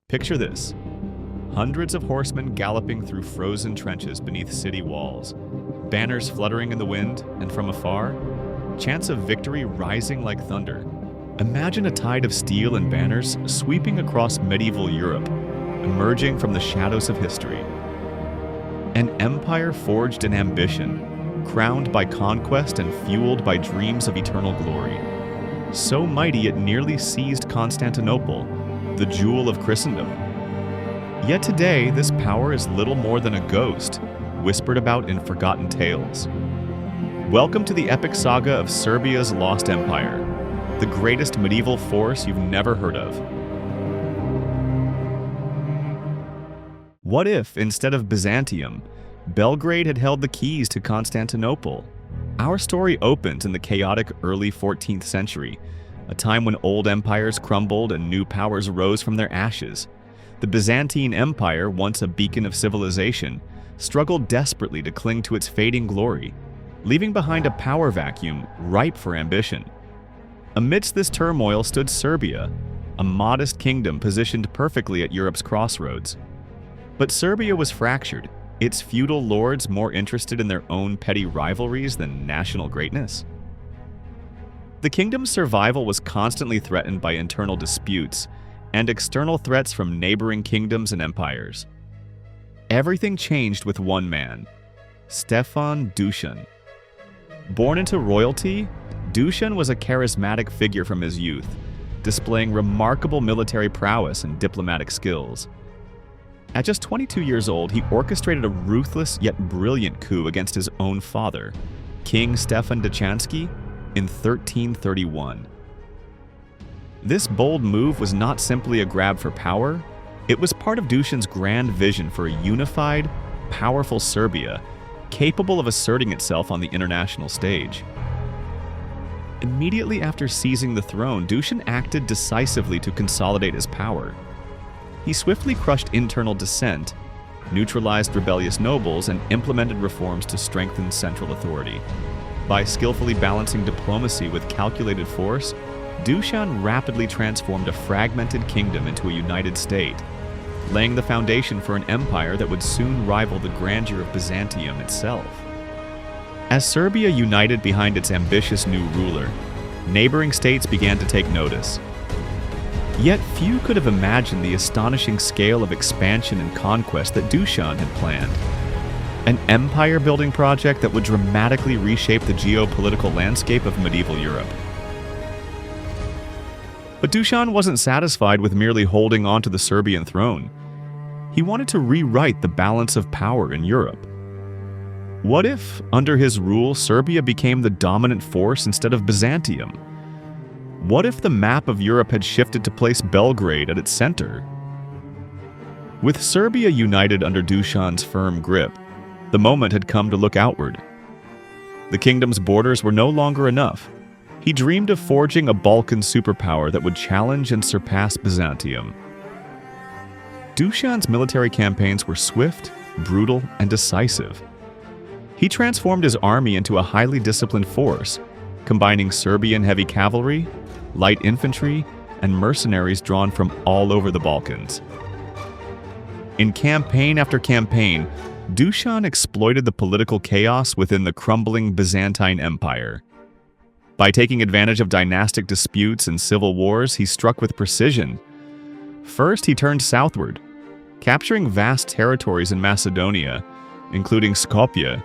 Picture this. Hundreds of horsemen galloping through frozen trenches beneath city walls, banners fluttering in the wind, and from afar, chants of victory rising like thunder. Imagine a tide of steel and banners sweeping across medieval Europe, emerging from the shadows of history. An empire forged in ambition, crowned by conquest and fueled by dreams of eternal glory. So mighty it nearly seized Constantinople, the jewel of Christendom. Yet today, this power is little more than a ghost, whispered about in forgotten tales. Welcome to the epic saga of Serbia's lost empire, the greatest medieval force you've never heard of. What if, instead of Byzantium, Belgrade had held the keys to Constantinople? Our story opens in the chaotic early 14th century, a time when old empires crumbled and new powers rose from their ashes. The Byzantine Empire, once a beacon of civilization, struggled desperately to cling to its fading glory, leaving behind a power vacuum ripe for ambition. Amidst this turmoil stood Serbia, a modest kingdom positioned perfectly at Europe's crossroads. But Serbia was fractured, its feudal lords more interested in their own petty rivalries than national greatness. The kingdom's survival was constantly threatened by internal disputes and external threats from neighboring kingdoms and empires. Everything changed with one man, Stefan Dušan. Born into royalty, Dušan was a charismatic figure from his youth, displaying remarkable military prowess and diplomatic skills. At just 22 years old, he orchestrated a ruthless yet brilliant coup against his own father, King Stefan Dušan, in 1331. This bold move was not simply a grab for power, it was part of Dušan's grand vision for a unified, powerful Serbia, capable of asserting itself on the international stage. Immediately after seizing the throne, Dušan acted decisively to consolidate his power. He swiftly crushed internal dissent, neutralized rebellious nobles, and implemented reforms to strengthen central authority. By skillfully balancing diplomacy with calculated force, Dušan rapidly transformed a fragmented kingdom into a united state, laying the foundation for an empire that would soon rival the grandeur of Byzantium itself. As Serbia united behind its ambitious new ruler, neighboring states began to take notice. Yet few could have imagined the astonishing scale of expansion and conquest that Dušan had planned. An empire-building project that would dramatically reshape the geopolitical landscape of medieval Europe. But Dušan wasn't satisfied with merely holding onto the Serbian throne. He wanted to rewrite the balance of power in Europe. What if, under his rule, Serbia became the dominant force instead of Byzantium? What if the map of Europe had shifted to place Belgrade at its center? With Serbia united under Dušan's firm grip, the moment had come to look outward. The kingdom's borders were no longer enough. He dreamed of forging a Balkan superpower that would challenge and surpass Byzantium. Dušan's military campaigns were swift, brutal, and decisive. He transformed his army into a highly disciplined force, combining Serbian heavy cavalry, light infantry, and mercenaries drawn from all over the Balkans. In campaign after campaign, Dušan exploited the political chaos within the crumbling Byzantine Empire. By taking advantage of dynastic disputes and civil wars, he struck with precision. First, he turned southward, capturing vast territories in Macedonia, including Skopje,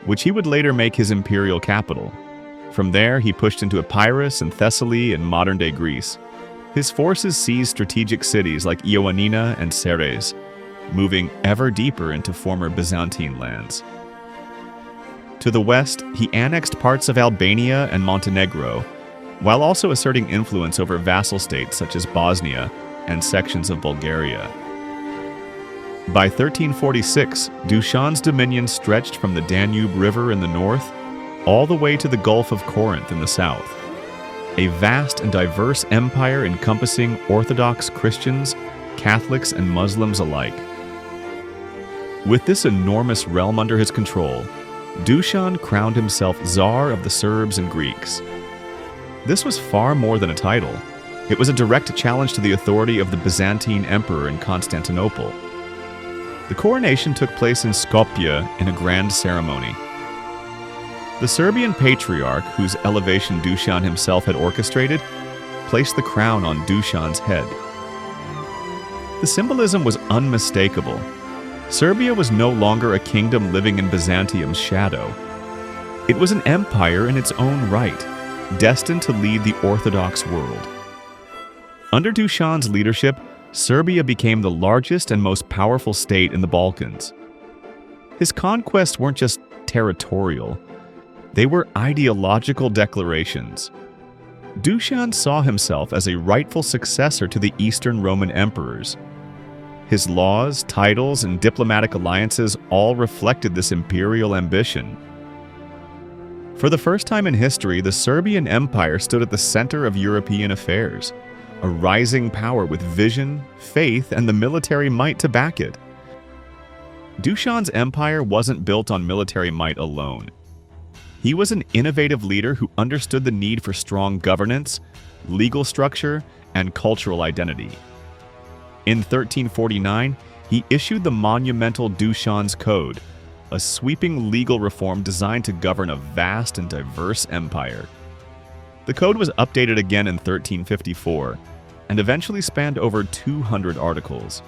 which he would later make his imperial capital. From there, he pushed into Epirus and Thessaly in modern-day Greece. His forces seized strategic cities like Ioannina and Ceres, moving ever deeper into former Byzantine lands. To the west, he annexed parts of Albania and Montenegro, while also asserting influence over vassal states such as Bosnia and sections of Bulgaria. By 1346, Dušan's dominion stretched from the Danube River in the north all the way to the Gulf of Corinth in the south, a vast and diverse empire encompassing Orthodox Christians, Catholics, and Muslims alike. With this enormous realm under his control, Dušan crowned himself Tsar of the Serbs and Greeks. This was far more than a title. It was a direct challenge to the authority of the Byzantine emperor in Constantinople. The coronation took place in Skopje in a grand ceremony. The Serbian patriarch, whose elevation Dušan himself had orchestrated, placed the crown on Dušan's head. The symbolism was unmistakable. Serbia was no longer a kingdom living in Byzantium's shadow. It was an empire in its own right, destined to lead the Orthodox world. Under Dušan's leadership, Serbia became the largest and most powerful state in the Balkans. His conquests weren't just territorial, they were ideological declarations. Dušan saw himself as a rightful successor to the Eastern Roman emperors. His laws, titles, and diplomatic alliances all reflected this imperial ambition. For the first time in history, the Serbian Empire stood at the center of European affairs, a rising power with vision, faith, and the military might to back it. Dušan's empire wasn't built on military might alone. He was an innovative leader who understood the need for strong governance, legal structure, and cultural identity. In 1349, he issued the monumental Dušan's Code, a sweeping legal reform designed to govern a vast and diverse empire. The code was updated again in 1354 and eventually spanned over 200 articles.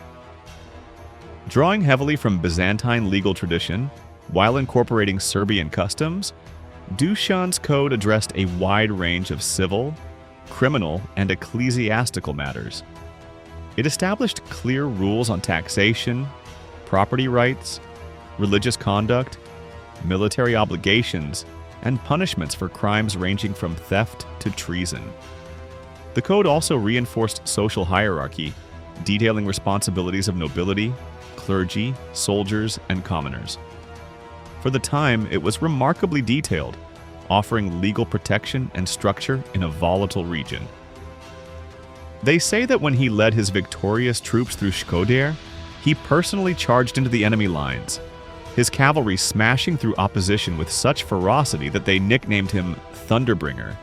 Drawing heavily from Byzantine legal tradition, while incorporating Serbian customs, Dušan's code addressed a wide range of civil, criminal, and ecclesiastical matters. It established clear rules on taxation, property rights, religious conduct, military obligations, and punishments for crimes ranging from theft to treason. The code also reinforced social hierarchy, detailing responsibilities of nobility, clergy, soldiers, and commoners. For the time, it was remarkably detailed, offering legal protection and structure in a volatile region. They say that when he led his victorious troops through Shkodër, he personally charged into the enemy lines, his cavalry smashing through opposition with such ferocity that they nicknamed him Thunderbringer.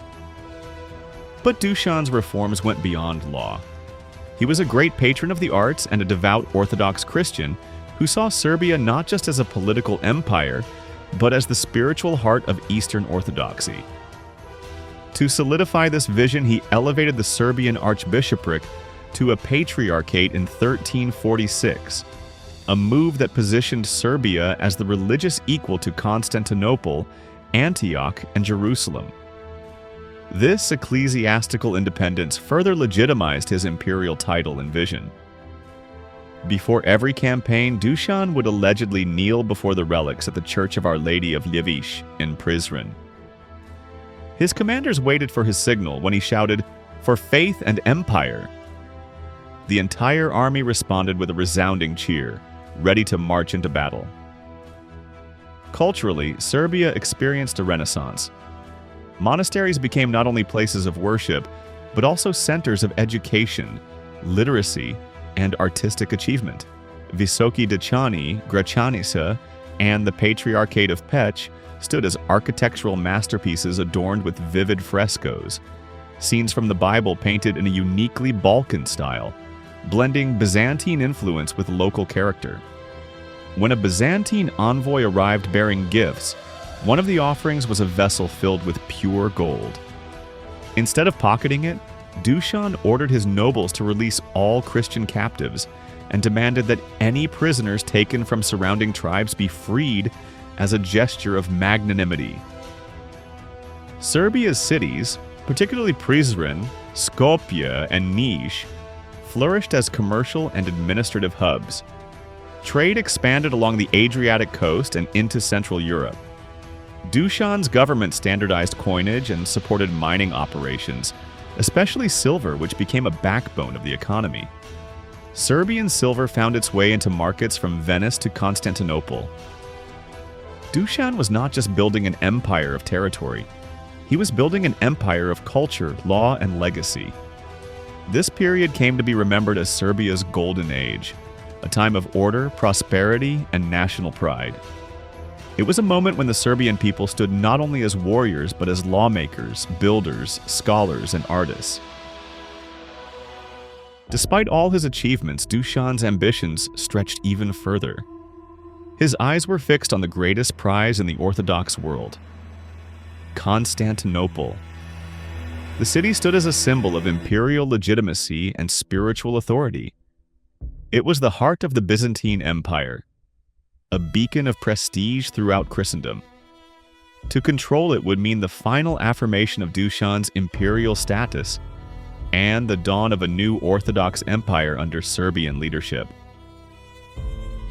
But Dušan's reforms went beyond law. He was a great patron of the arts and a devout Orthodox Christian who saw Serbia not just as a political empire, but as the spiritual heart of Eastern Orthodoxy. To solidify this vision, he elevated the Serbian archbishopric to a patriarchate in 1346, a move that positioned Serbia as the religious equal to Constantinople, Antioch, and Jerusalem. This ecclesiastical independence further legitimized his imperial title and vision. Before every campaign, Dušan would allegedly kneel before the relics at the Church of Our Lady of Ljeviš in Prizren. His commanders waited for his signal when he shouted, "For faith and empire!" The entire army responded with a resounding cheer, ready to march into battle. Culturally, Serbia experienced a renaissance. Monasteries became not only places of worship, but also centers of education, literacy, and artistic achievement. Visoki Dečani, Gračanica, and the Patriarchate of Peć stood as architectural masterpieces adorned with vivid frescoes, scenes from the Bible painted in a uniquely Balkan style, blending Byzantine influence with local character. When a Byzantine envoy arrived bearing gifts, one of the offerings was a vessel filled with pure gold. Instead of pocketing it, Dušan ordered his nobles to release all Christian captives and demanded that any prisoners taken from surrounding tribes be freed as a gesture of magnanimity. Serbia's cities, particularly Prizren, Skopje, and Niš, flourished as commercial and administrative hubs. Trade expanded along the Adriatic coast and into Central Europe. Dušan's government standardized coinage and supported mining operations, especially silver, which became a backbone of the economy. Serbian silver found its way into markets from Venice to Constantinople. Dušan was not just building an empire of territory. He was building an empire of culture, law, and legacy. This period came to be remembered as Serbia's golden age, a time of order, prosperity, and national pride. It was a moment when the Serbian people stood not only as warriors, but as lawmakers, builders, scholars, and artists. Despite all his achievements, Dušan's ambitions stretched even further. His eyes were fixed on the greatest prize in the Orthodox world: Constantinople. The city stood as a symbol of imperial legitimacy and spiritual authority. It was the heart of the Byzantine Empire, a beacon of prestige throughout Christendom. To control it would mean the final affirmation of Dušan's imperial status and the dawn of a new Orthodox empire under Serbian leadership.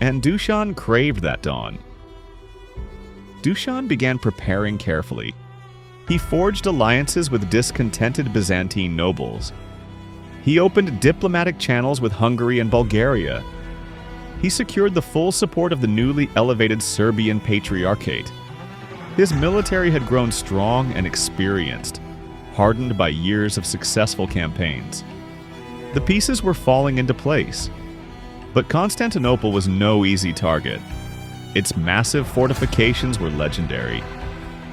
And Dušan craved that dawn. Dušan began preparing carefully. He forged alliances with discontented Byzantine nobles. He opened diplomatic channels with Hungary and Bulgaria. He secured the full support of the newly elevated Serbian Patriarchate. His military had grown strong and experienced, hardened by years of successful campaigns. The pieces were falling into place. But Constantinople was no easy target. Its massive fortifications were legendary.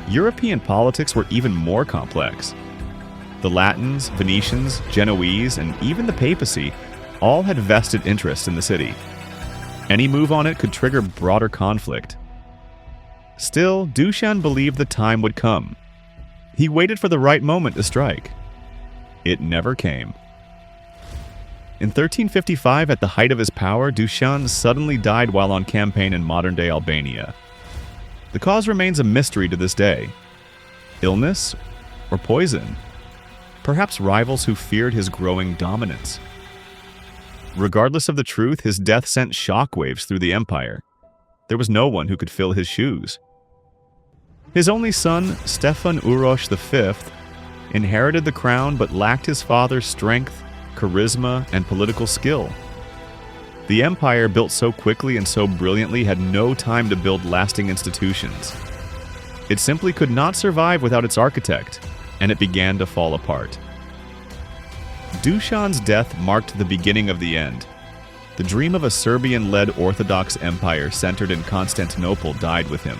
European politics were even more complex. The Latins, Venetians, Genoese, and even the papacy all had vested interest in the city. Any move on it could trigger broader conflict. Still, Dušan believed the time would come. He waited for the right moment to strike. It never came. In 1355, at the height of his power, Dušan suddenly died while on campaign in modern-day Albania. The cause remains a mystery to this day. Illness or poison? Perhaps rivals who feared his growing dominance. Regardless of the truth, his death sent shockwaves through the empire. There was no one who could fill his shoes. His only son, Stefan Uroš V, inherited the crown but lacked his father's strength, charisma, and political skill. The empire, built so quickly and so brilliantly, had no time to build lasting institutions. It simply could not survive without its architect, and it began to fall apart. Dušan's death marked the beginning of the end. The dream of a Serbian-led Orthodox empire centered in Constantinople died with him,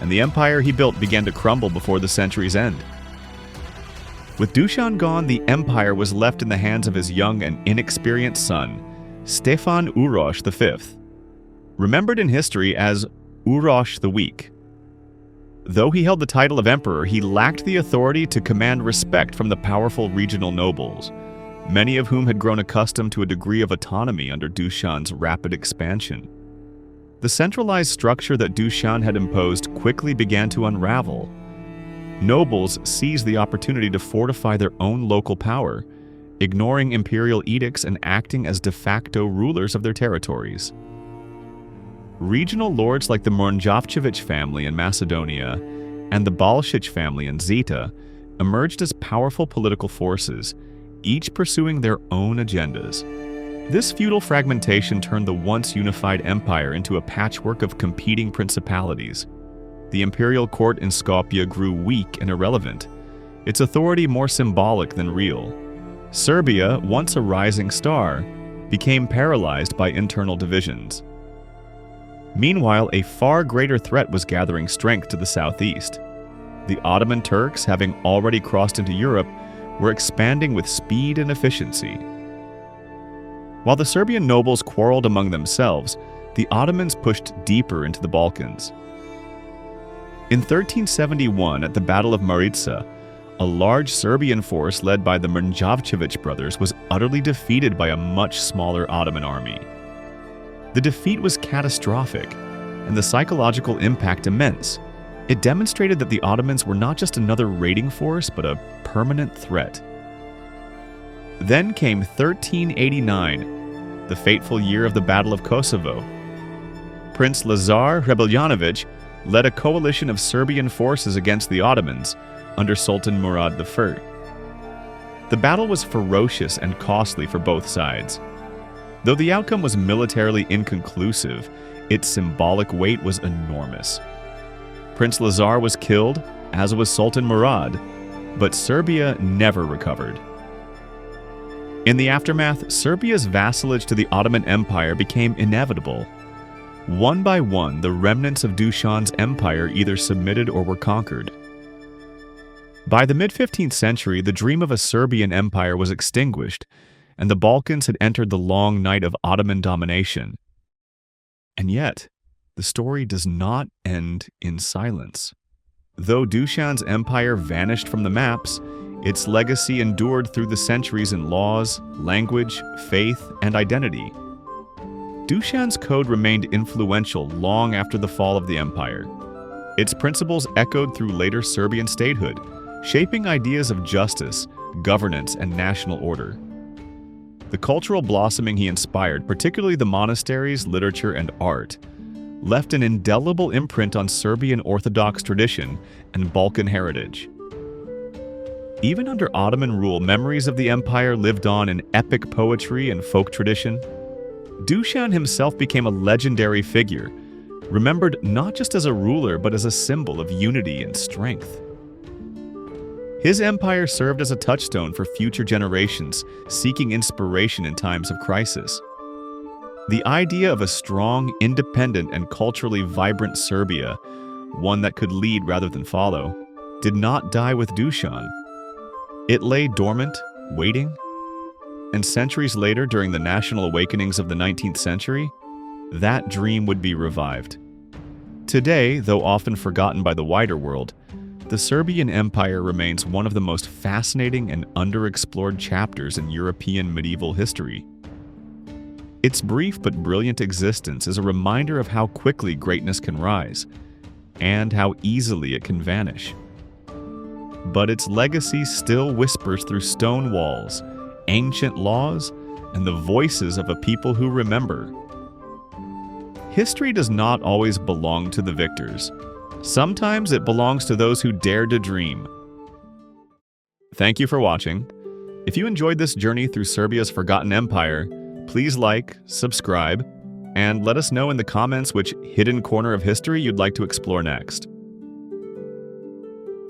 and the empire he built began to crumble before the century's end. With Dušan gone, the empire was left in the hands of his young and inexperienced son, Stefan Uroš V, remembered in history as Uroš the Weak. Though he held the title of emperor, he lacked the authority to command respect from the powerful regional nobles, many of whom had grown accustomed to a degree of autonomy under Dušan's rapid expansion. The centralized structure that Dušan had imposed quickly began to unravel. Nobles seized the opportunity to fortify their own local power, ignoring imperial edicts and acting as de facto rulers of their territories. Regional lords like the Moravčević family in Macedonia and the Balšić family in Zeta emerged as powerful political forces, each pursuing their own agendas. This feudal fragmentation turned the once unified empire into a patchwork of competing principalities. The imperial court in Skopje grew weak and irrelevant, its authority more symbolic than real. Serbia, once a rising star, became paralyzed by internal divisions. Meanwhile, a far greater threat was gathering strength to the southeast. The Ottoman Turks, having already crossed into Europe, were expanding with speed and efficiency. While the Serbian nobles quarreled among themselves, the Ottomans pushed deeper into the Balkans. In 1371, at the Battle of Maritsa, a large Serbian force led by the Moravčević brothers was utterly defeated by a much smaller Ottoman army. The defeat was catastrophic, and the psychological impact immense. It demonstrated that the Ottomans were not just another raiding force, but a permanent threat. Then came 1389, the fateful year of the Battle of Kosovo. Prince Lazar Hrebeljanović led a coalition of Serbian forces against the Ottomans under Sultan Murad I. The battle was ferocious and costly for both sides. Though the outcome was militarily inconclusive, its symbolic weight was enormous. Prince Lazar was killed, as was Sultan Murad, but Serbia never recovered. In the aftermath, Serbia's vassalage to the Ottoman Empire became inevitable. One by one, the remnants of Dušan's empire either submitted or were conquered. By the mid-15th century, the dream of a Serbian empire was extinguished, and the Balkans had entered the long night of Ottoman domination. And yet, the story does not end in silence. Though Dušan's empire vanished from the maps, its legacy endured through the centuries in laws, language, faith, and identity. Dušan's code remained influential long after the fall of the empire. Its principles echoed through later Serbian statehood, shaping ideas of justice, governance, and national order. The cultural blossoming he inspired, particularly the monasteries, literature, and art, left an indelible imprint on Serbian Orthodox tradition and Balkan heritage. Even under Ottoman rule, memories of the empire lived on in epic poetry and folk tradition. Dušan himself became a legendary figure, remembered not just as a ruler but as a symbol of unity and strength. His empire served as a touchstone for future generations seeking inspiration in times of crisis. The idea of a strong, independent, and culturally vibrant Serbia, one that could lead rather than follow, did not die with Dušan. It lay dormant, waiting, and centuries later, during the national awakenings of the 19th century, that dream would be revived. Today, though often forgotten by the wider world, the Serbian Empire remains one of the most fascinating and underexplored chapters in European medieval history. Its brief but brilliant existence is a reminder of how quickly greatness can rise, and how easily it can vanish. But its legacy still whispers through stone walls, ancient laws, and the voices of a people who remember. History does not always belong to the victors. Sometimes it belongs to those who dare to dream. Thank you for watching. If you enjoyed this journey through Serbia's forgotten empire, please like, subscribe, and let us know in the comments which hidden corner of history you'd like to explore next.